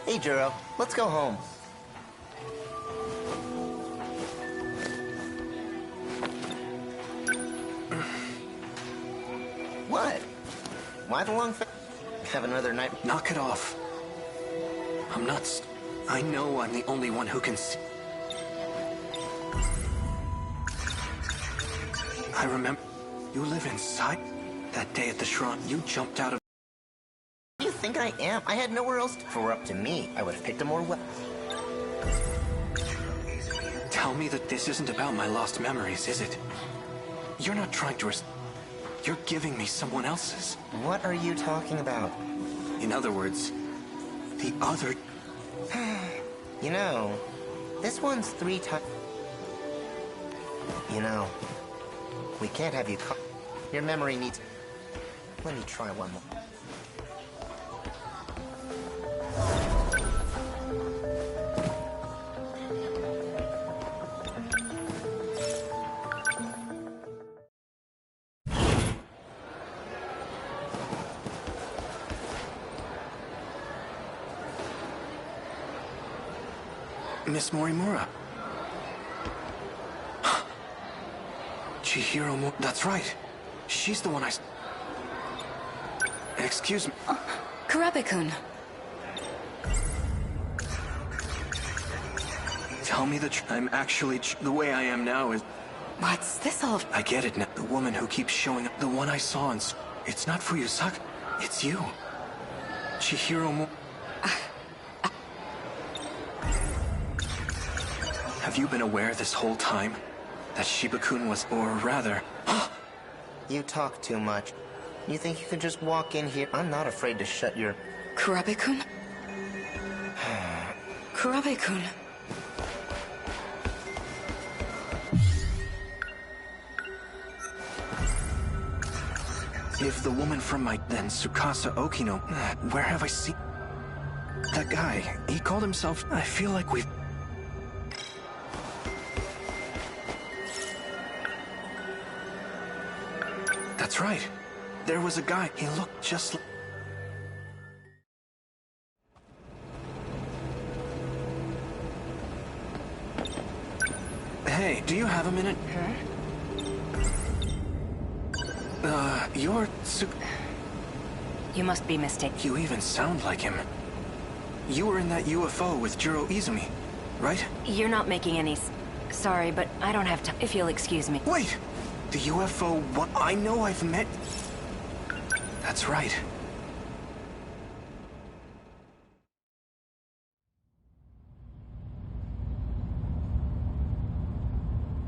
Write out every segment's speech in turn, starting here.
Hey, Juro, let's go home. What? Why the long have another night? Knock it off. I'm not... I know I'm the only one who can see. I remember... You live inside? That day at the shrine, you jumped out of... What do you think I am? I had nowhere else to... If it were up to me, I would have picked a more weapon. Tell me that this isn't about my lost memories, is it? You're not trying to... You're giving me someone else's. What are you talking about? In other words, the other... You know, this one's 3 times... You know, we can't have you... Your memory needs... Let me try one more. Miss Morimura. Chihiro that's right. She's the one I... Excuse me. Kurabe-kun. Tell me the I'm actually... the way I am now is... What's this all... I get it now. The woman who keeps showing up. The one I saw in... It's not Fuyusaka. It's you. Chihiro Have you been aware this whole time that Shiba-kun was... Or rather... You talk too much. You think you can just walk in here? I'm not afraid to shut your... Kurabe-kun? Kurabe-kun. If the woman from my... Then Tsukasa Okino... Where have I seen... That guy, he called himself... I feel like we've... That's right. There was a guy. He looked just like... Hey, do you have a minute? You're... You must be mistaken. You even sound like him. You were in that UFO with Jiro Izumi, right? You're not making any... Sorry, but I don't have time. If you'll excuse me. Wait! The UFO... What? I know I've met... That's right.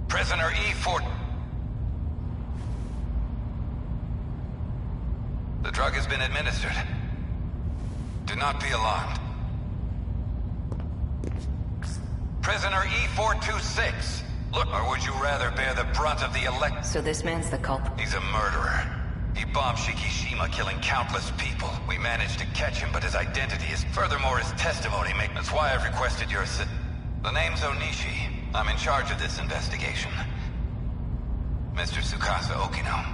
Prisoner E4... The drug has been administered. Do not be alarmed. Prisoner E426. Look, or would you rather bear the brunt of the elect... So this man's the culprit. He's a murderer. He bombed Shikishima, killing countless people. We managed to catch him, but his identity is... Furthermore, his testimony make... That's why I've requested your assist. The name's Onishi. I'm in charge of this investigation. Mr. Tsukasa Okino.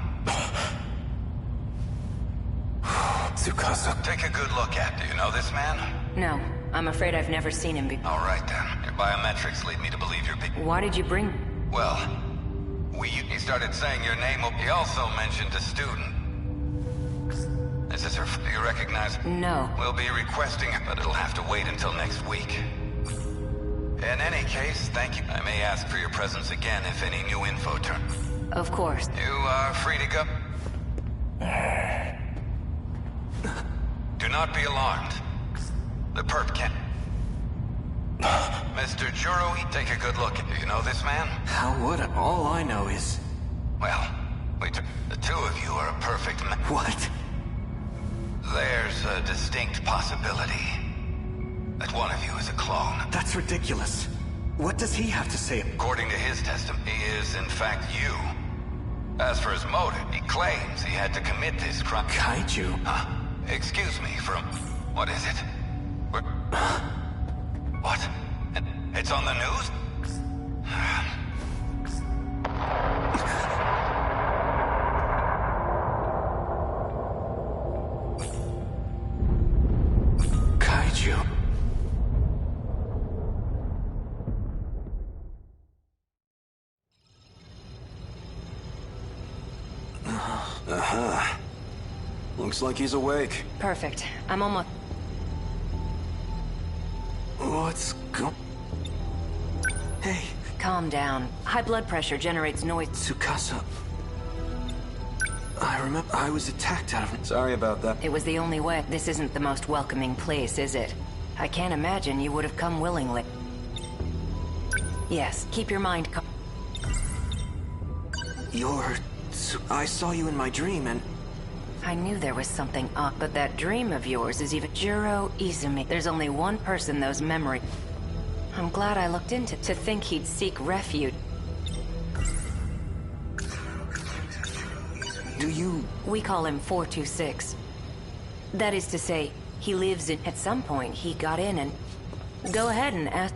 Tsukasa. Take a good look at. Do you know this man? No, I'm afraid I've never seen him before. All right, then. Your biometrics lead me to believe you're... Why did you bring... Well, he started saying your name. He also mentioned a student. Is this her... Do you recognize... No. We'll be requesting it, but it'll have to wait until next week. In any case, thank you. I may ask for your presence again if any new info turns. Of course. You are free to go. Do not be alarmed. The perp can... Mr. Juro, take a good look. Do you know this man? How would I? All I know is... Well, the two of you are a perfect match. What? There's a distinct possibility that one of you is a clone. That's ridiculous. What does he have to say? According to his testimony, he is in fact you. As for his motive, he claims he had to commit this crime. Kaiju? Huh? Excuse me from... What is it? What? It's on the news? Kaiju. Uh-huh. Looks like he's awake. Perfect. I'm almost... What's Hey, Calm down. High blood pressure generates noise. Tsukasa. I remember I was attacked out of... Sorry about that. It was the only way. This isn't the most welcoming place, is it? I can't imagine you would have come willingly. Yes, keep your mind calm. I saw you in my dream and... I knew there was something up, but that dream of yours is even... Jiro Izumi. There's only one person those memories... I'm glad I looked into to think he'd seek refuge. Do you... We call him 426. That is to say, he lives in... At some point, he got in and... Go ahead and ask...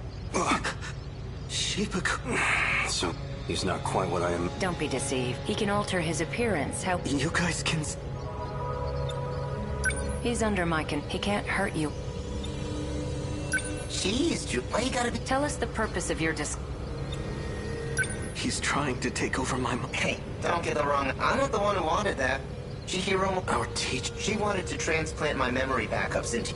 Shippaku... So, he's not quite what I am... Don't be deceived. He can alter his appearance, how... You guys can... He's under my He can't hurt you. Jeez, why you gotta be... Tell us the purpose of your He's trying to take over my... Hey, don't get the wrong... I'm not the one who wanted that. Chihiro... Our teacher... She wanted to transplant my memory backups into...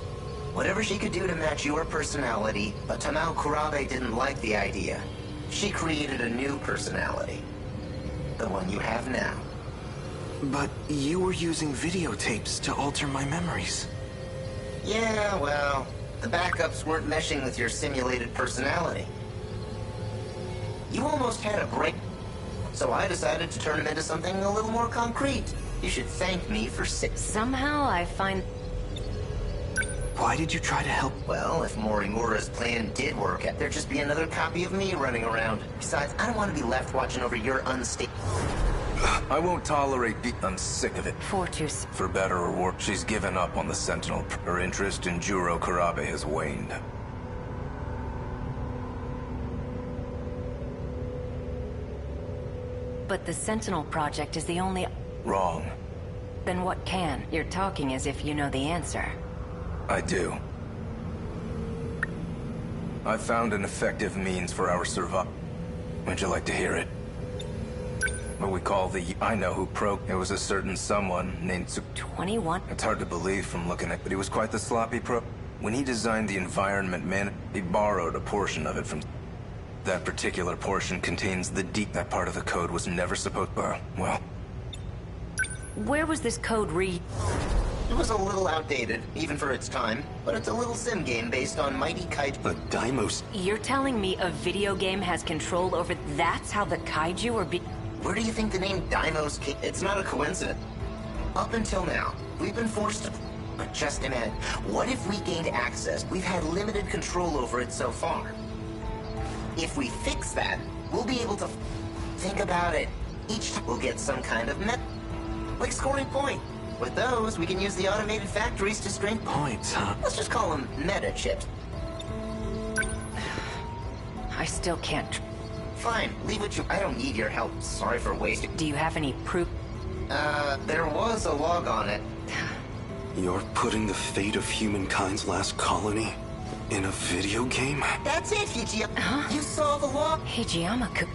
Whatever she could do to match your personality, but Tamao Kurabe didn't like the idea. She created a new personality. The one you have now. But you were using videotapes to alter my memories. Yeah, well, the backups weren't meshing with your simulated personality. You almost had a break, so I decided to turn them into something a little more concrete. You should thank me for Somehow I find... Why did you try to help? Well, if Morimura's plan did work, there'd just be another copy of me running around. Besides, I don't want to be left watching over your unstable... I won't tolerate the... I'm sick of it. 426. For better or worse, she's given up on the Sentinel. Her interest in Juro Kurabe has waned. But the Sentinel project is the only... Wrong. Then what can? You're talking as if you know the answer. I do. I found an effective means for our survival. Would you like to hear it? What we call the... I know who It was a certain someone named 21? It's hard to believe from looking at, but he was quite the sloppy When he designed the environment he borrowed a portion of it from... That particular portion contains the That part of the code was never supposed... well... Where was this code It was a little outdated, even for its time, but it's a little sim game based on Mighty Kaiju. The Daimos... You're telling me a video game has control over... That's how the Kaiju are Where do you think the name Daimos came? It's not a coincidence. Up until now, we've been forced to... But just imagine, what if we gained access? We've had limited control over it so far. If we fix that, we'll be able to... Think about it. Each time we'll get some kind of like scoring point. With those, we can use the automated factories to strain... Points, huh? Let's just call them meta chips. I still can't... Fine, leave it to... I don't need your help. Sorry for wasting... Do you have any proof? There was a log on it. You're putting the fate of humankind's last colony in a video game? That's it, Hijiyama. Huh? You saw the log? Hijiyama-kun...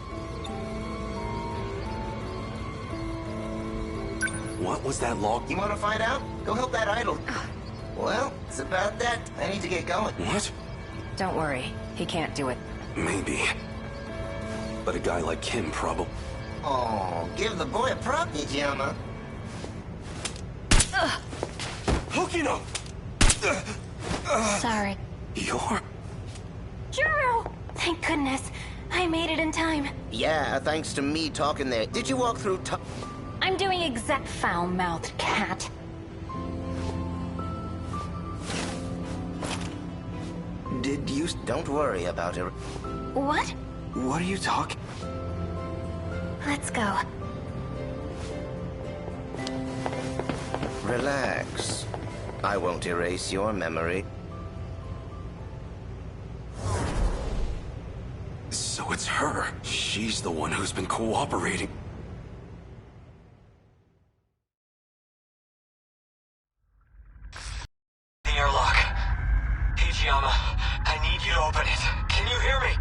What was that log? You want to find out? Go help that idol. Well, it's about that. I need to get going. What? Don't worry. He can't do it. Maybe. But a guy like him probably... Oh, give the boy a prop, Hijiyama. Hokino! Sorry. You're... Juro! Thank goodness. I made it in time. Yeah, thanks to me talking there. Did you walk through I'm doing exact foul-mouthed cat. Did you... Don't worry about it. What? What are you talking... Let's go. Relax. I won't erase your memory. So it's her. She's the one who's been cooperating. The airlock. Hijiyama, I need you to open it. Can you hear me?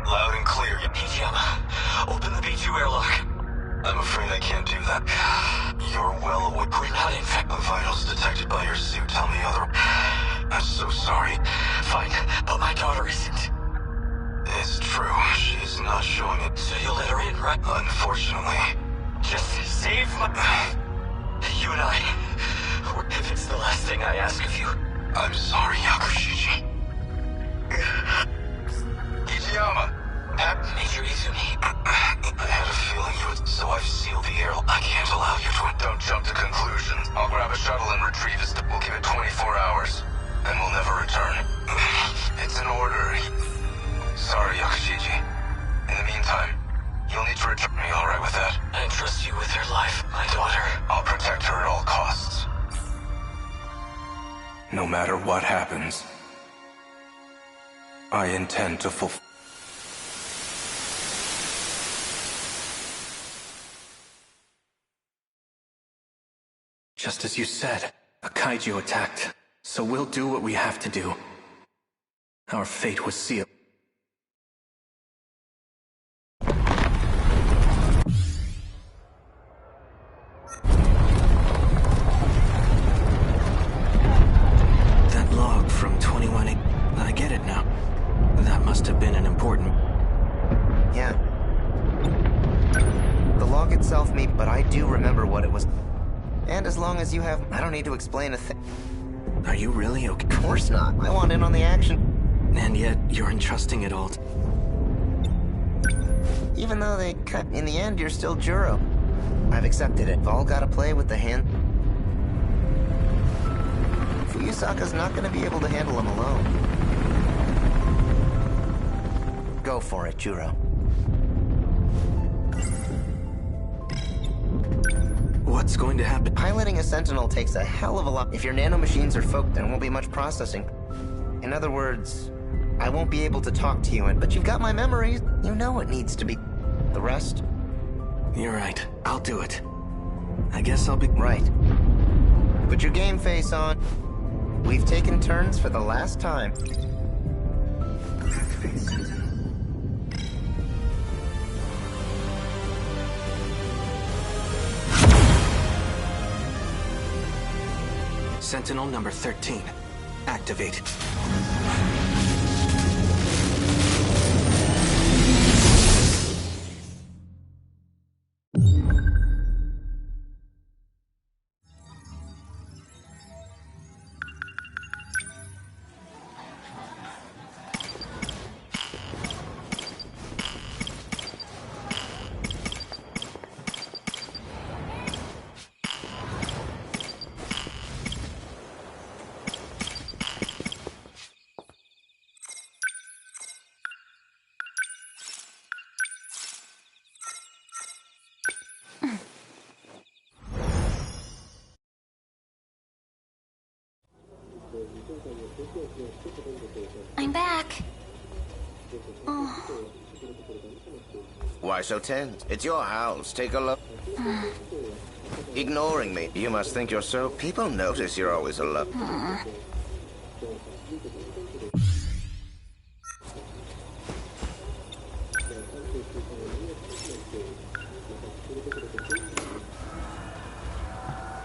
Loud and clear. Hijiyama, open the B2 airlock. I'm afraid I can't do that. You're well aware. We're not infected. Vitals detected by your suit tell me other. I'm so sorry. Fine, but my daughter isn't. It's true. She's not showing it. So you'll let her in, right? Unfortunately. Just save my... You and I... If it's the last thing I ask of you. I'm sorry, Yakushiji. Ichiyama! Major Izumi. I had a feeling you would... So I've sealed the air. I can't allow you to... Don't jump to conclusions. I'll grab a shuttle and retrieve his... We'll give it 24 hours. And we'll never return. It's an order. Sorry, Yakushiji. In the meantime, you'll need to return. Are you alright with that? I entrust you with her life, my daughter. I'll protect her at all costs. No matter what happens, I intend to fulfill. Just as you said, a kaiju attacked. So we'll do what we have to do. Our fate was sealed. That log from 21... I get it now. That must have been an important... Yeah. The log itself, but I do remember what it was. And as long as you have... I don't need to explain a thing. Are you really okay? Of course not. I want in on the action. And yet, you're entrusting it all to... Even though they cut... In the end, you're still Juro. I've accepted it. We've all gotta play with the hand... Fuyusaka's not gonna be able to handle him alone. Go for it, Juro. What's going to happen? Piloting a Sentinel takes a hell of a lot. If your nanomachines are focused, there won't be much processing. In other words, I won't be able to talk to you, but you've got my memories. You know what needs to be... The rest? You're right. I'll do it. I guess I'll be... Right. Put your game face on. We've taken turns for the last time. Sentinel number 13. Activate. I'm back. Why so tense? It's your house. Take a look. Ignoring me. You must think you're so... People notice you're always alone.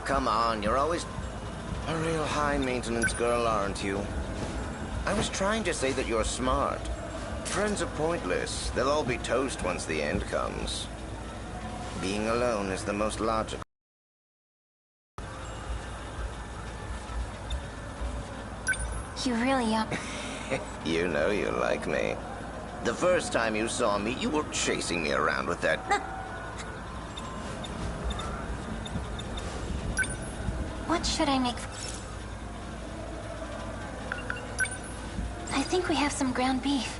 Come on, you're always... A real high-maintenance girl, aren't you? I was trying to say that you're smart. Friends are pointless. They'll all be toast once the end comes. Being alone is the most logical. You really are. You know you like me. The first time you saw me, you were chasing me around with that... What should I make? I think we have some ground beef.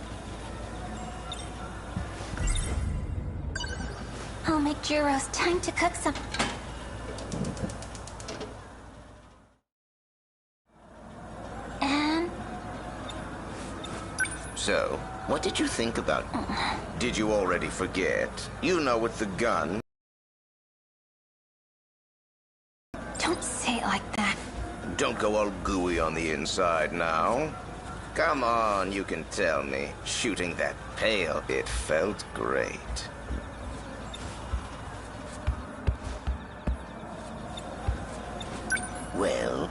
I'll make Juro's time to cook some. And... So, what did you think about... Did you already forget? You know, with the gun... Don't say it like that. Don't go all gooey on the inside now. Come on, you can tell me. Shooting that pail, it felt great. Well...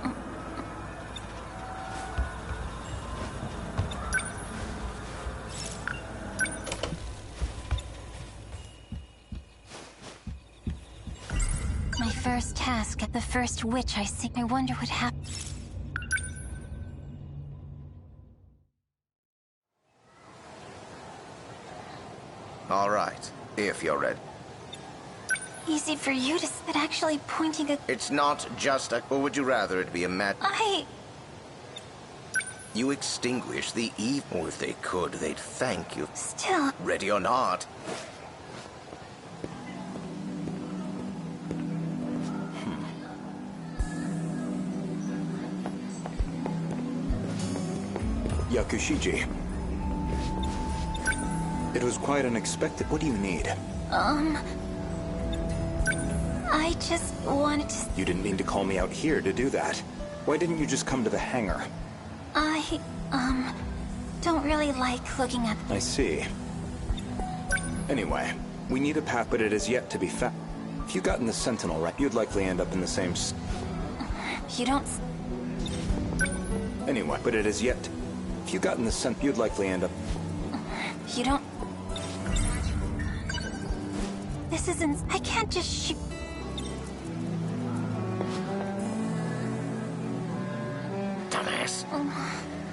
My first task at the first witch I see. I wonder what happened. All right, if you're ready. Easy for you to but actually pointing a... It's not just a... Or would you rather it be a mat... You extinguish the evil. If they could, they'd thank you. Still... Ready or not. Yakushiji. It was quite unexpected. What do you need? I just wanted to... You didn't mean to call me out here to do that. Why didn't you just come to the hangar? I, don't really like looking at... I see. Anyway, we need a path, but it is yet to be found. If you got in the Sentinel, right, you'd likely end up in the same... You don't... Anyway, but it is yet... If you got in the Sentinel, you'd likely end up... You don't... This isn't... I can't just shoot... Dumbass.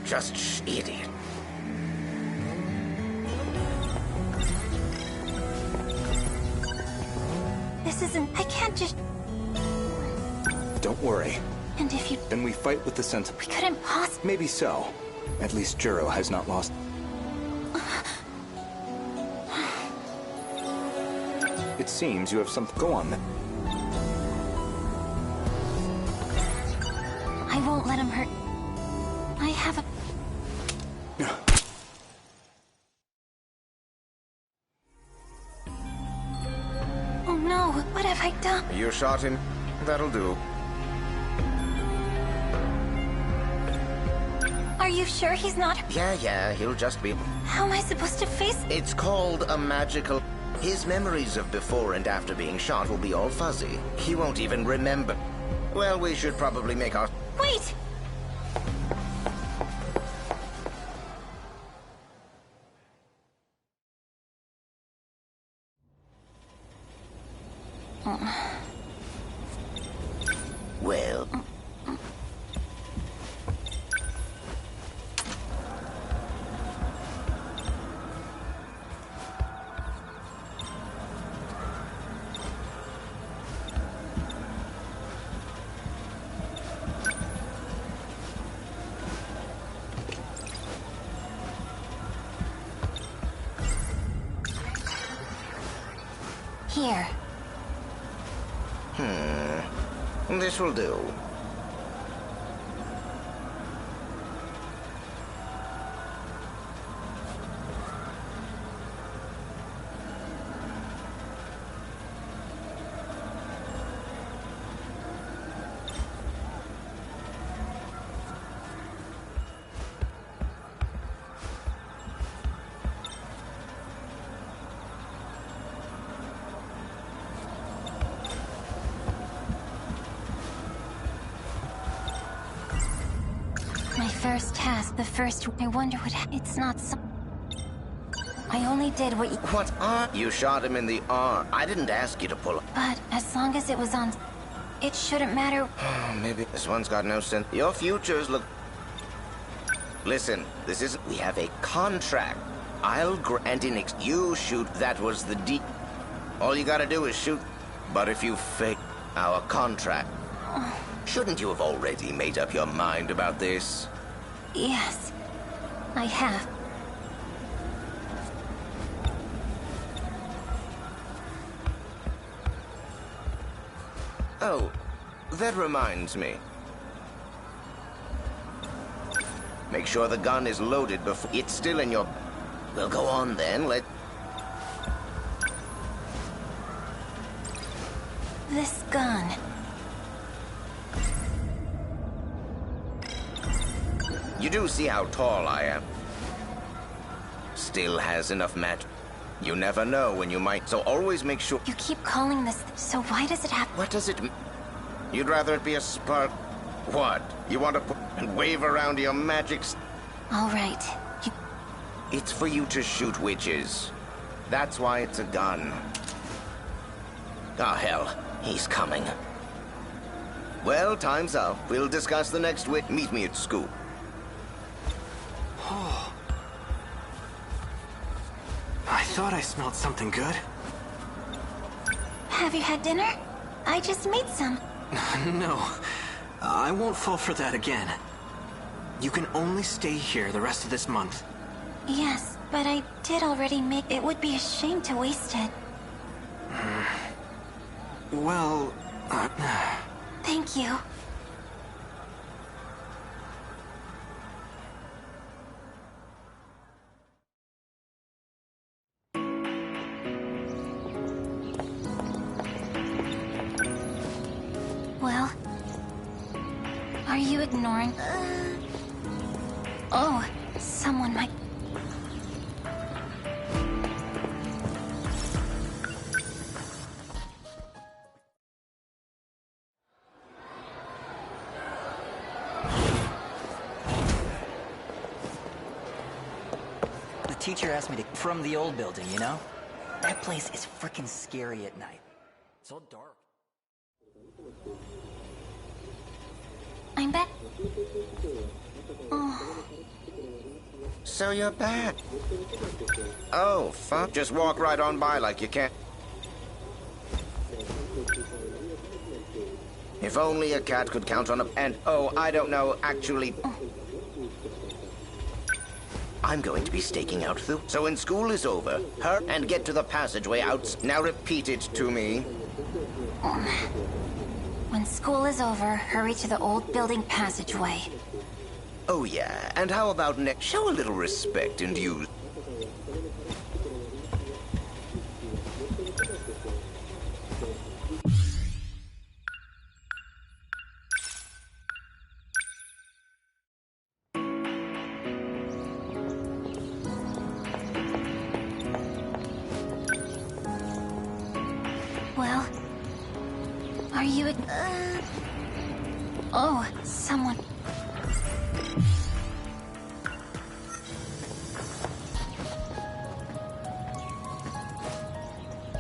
Just idiot. This isn't... I can't just... Don't worry. And if you... Then we fight with the Sentinel. We couldn't possibly... Maybe so. At least Juro has not lost... It seems you have something... Go on then. I won't let him hurt... I have a... Oh no, what have I done? You shot him. That'll do. Are you sure he's not... Yeah, he'll just be... How am I supposed to face... It's called a magical... His memories of before and after being shot will be all fuzzy. He won't even remember. Well, we should probably make our... Wait! Well... Here. This will do. First task, the first... I wonder what... It's not so... I only did what you... What arm? You shot him in the arm. I didn't ask you to pull up. But as long as it was on... It shouldn't matter... Maybe this one's got no sense. Your futures look... Listen, this isn't... We have a contract. I'll grant in you shoot. That was the deep... All you gotta do is shoot. But if you fake our contract... Shouldn't you have already made up your mind about this? Yes, I have. Oh, that reminds me. Make sure the gun is loaded before... It's still in your... Well, go on then, This gun... You do see how tall I am. Still has enough magic. You never know when you might, so always make sure... You keep calling this... So why does it happen? What does it mean? You'd rather it be a spark? What? You want to put and wave around your magic? All right. It's for you to shoot witches. That's why it's a gun. Oh, hell. He's coming. Well, time's up. We'll discuss the next wit. Meet me at school. Oh. I thought I smelled something good. Have you had dinner? I just made some. No. I won't fall for that again. You can only stay here the rest of this month. Yes, but I did already make... It would be a shame to waste it. Well... Thank you. Well... Are you ignoring... Oh, someone might... The teacher asked me to... From the old building, you know? That place is frickin' scary at night. So dark. I'm back. Oh. So you're back. Oh, fuck. Just walk right on by like you can. If only a cat could count on a... And, oh, I don't know, actually... I'm going to be staking out through. So when school is over, hurry and get to the passageway out. Now repeat it to me. When school is over, hurry to the old building passageway. Oh, yeah. And how about next? Show a little respect and use... Well... Are you... Oh, someone...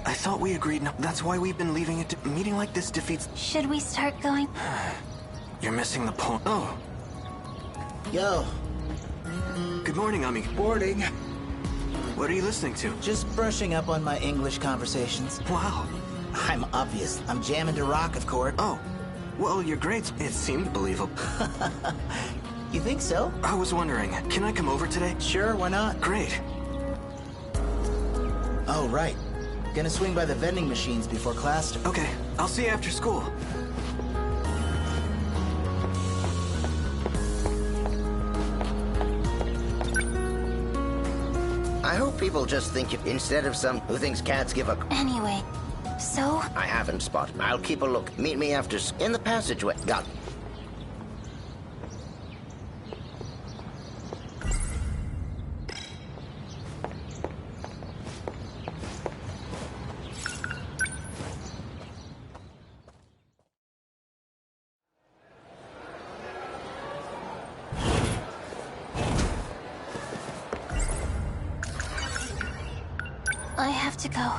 I thought we agreed no... That's why we've been leaving it to... Meeting like this defeats... Should we start going? You're missing the point. Oh. Yo. Good morning, Ami. Morning. What are you listening to? Just brushing up on my English conversations. Wow. I'm obvious. I'm jamming to rock, of course. Oh. Well, your grades... It seemed believable. You think so? I was wondering, can I come over today? Sure, why not? Great. Oh, right. Gonna swing by the vending machines before class. Okay, I'll see you after school. I hope people just think you instead of some who thinks cats give a... Anyway, so... I haven't spotted. I'll keep a look. Meet me after... In the passageway. Got it. I have to go.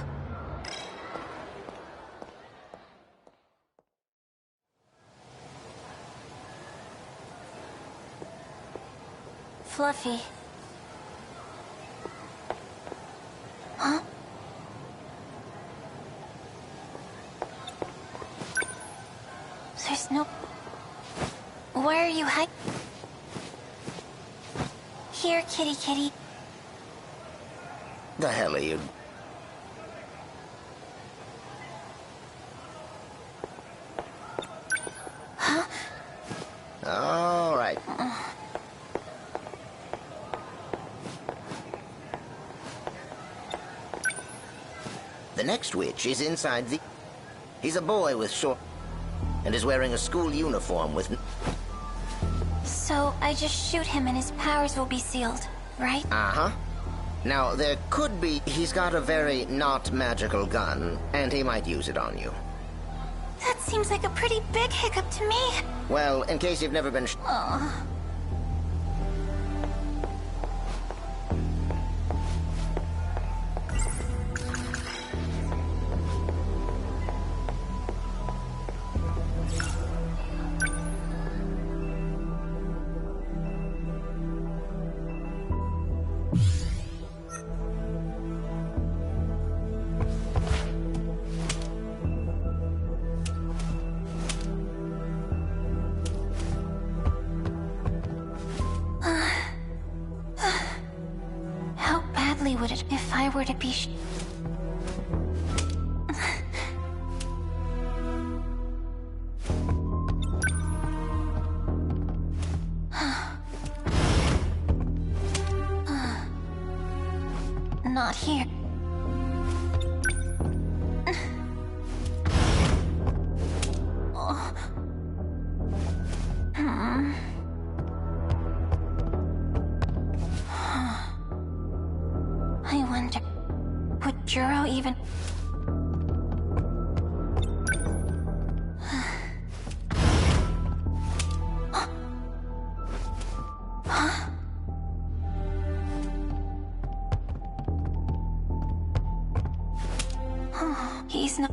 Fluffy. Huh? There's no... Where are you hiding? Here, kitty kitty. The hell are you... Huh? All right. The next witch is inside the... He's a boy with short... and is wearing a school uniform with... So, I just shoot him and his powers will be sealed, right? Uh-huh. Now, there could be... He's got a very not magical gun, and he might use it on you. That seems like a pretty big hiccup to me. Well, in case you've never been... Oh. How badly would it if I were to be not here. I wonder, would Juro even... He's not...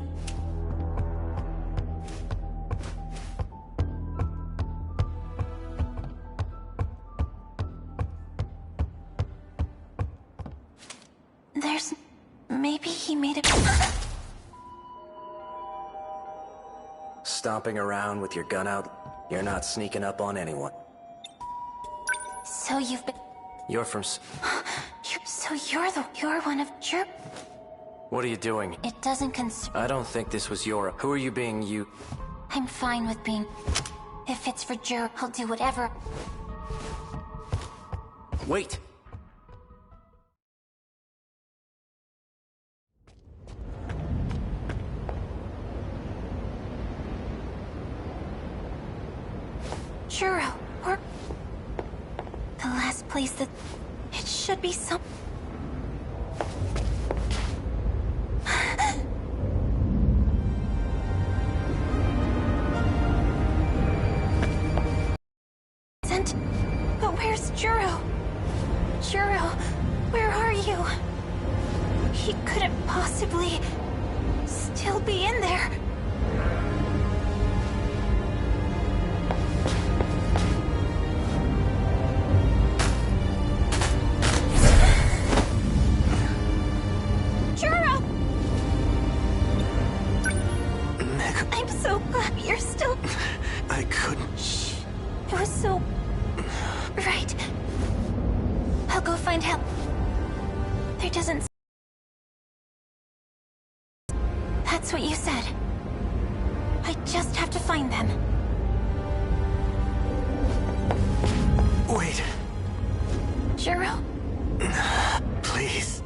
There's... Maybe he made it... Stomping around with your gun out, you're not sneaking up on anyone. So you've been... You're from... You're one of Jur... What are you doing? It doesn't concern... I don't think this was your... Who are you being, you... I'm fine with being... If it's for Jur, I'll do whatever. Wait! Juro, or... The last place that... It should be some... But where's Juro? Juro, where are you? He couldn't possibly... still be in there. Juro! I'm so glad you're still... I couldn't... Shh. It was so... Right. I'll go find help. There doesn't... That's what you said. I just have to find them. Wait. Juro? Please.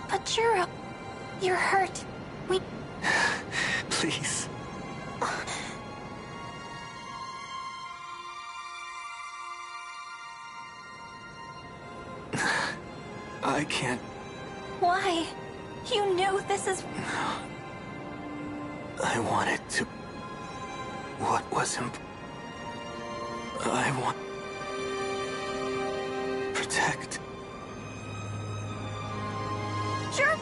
But Juro, you're hurt. We... Please. I can't... Why? You knew this is... I wanted to... What was I want... Protect... Sure.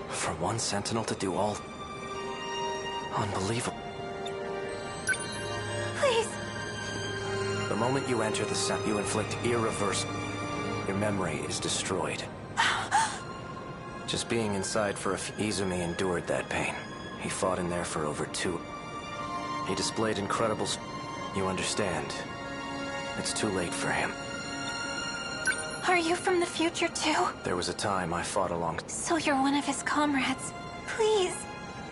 For one Sentinel to do all... Unbelievable. Please. The moment you enter the set, you inflict irreversible... Your memory is destroyed. Just being inside for a few... Izumi endured that pain. He fought in there for over 2... He displayed incredible... You understand. It's too late for him. Are you from the future too? There was a time I fought along... So you're one of his comrades. Please.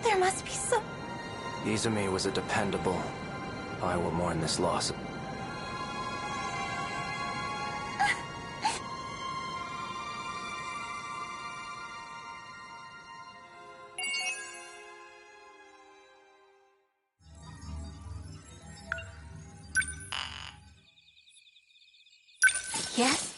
There must be some... Izumi was a dependable... I will mourn this loss. Yes?